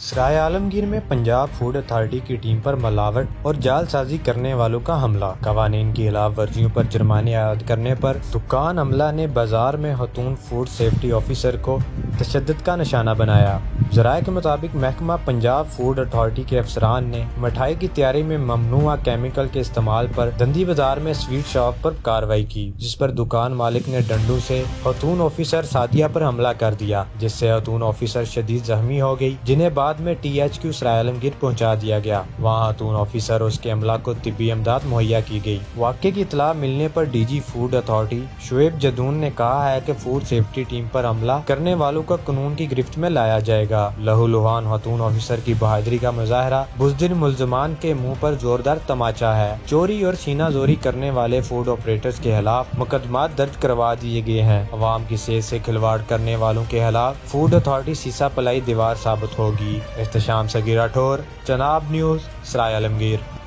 سرائے عالمگیر میں Punjab food authority کی team پر ملاوٹ اور جعل سازی کرنے والوں کا حملہ۔ قوانین کی خلاف ورزیوں پر جرمانے عائد کرنے پر دکان عملہ نے بازار میں خاتون فوڈ سیفٹی آفیسر کو تشدد کا نشانہ بنایا۔ ذرائع کے مطابق محکمہ پنجاب فوڈ اتھارٹی کے افسران نے مٹھائی کی تیاری میں ممنوعہ کیمیکل کے استعمال پر دندی بازار میں سویٹ شاپ پر کارروائی کی، جس پر دکان مالک نے ڈنڈوں سے خاتون آفیسر سعدیہ پر حملہ کر دیا، جس سے خاتون آفیسر شدید زخمی ہو گئی، جنہیں بعد میں THQ سرائے عالمگیر پہنچا دیا گیا۔ وہاں خاتون آفیسر اور اس کے عملہ کو طبی امداد مہیا کی گئی۔ واقعے کی اطلاع ملنے پر DG food authority Shoaib Jadoon نے کہا ہے کہ فوڈ سیفٹی ٹیم پر حملہ کرنے والوں کو قانون کی گرفت میں لایا جائے گا۔ لہو لہان خاتون آفیسر کی بہادری کا مظاہرہ بزدل ملزمان کے منہ پر زوردار تماچا ہے۔ چوری اور سینہ زوری کرنے والے فوڈ آپریٹرز کے خلاف مقدمات درج کروا دیے گئے ہیں۔ عوام کی صحت سے کھلواڑ کرنے والوں کے خلاف فوڈ اتھارٹی سیسا پلائی دیوار ثابت ہوگی۔ احتشام صغیر راٹھور، چناب نیوز، سرائے عالمگیر۔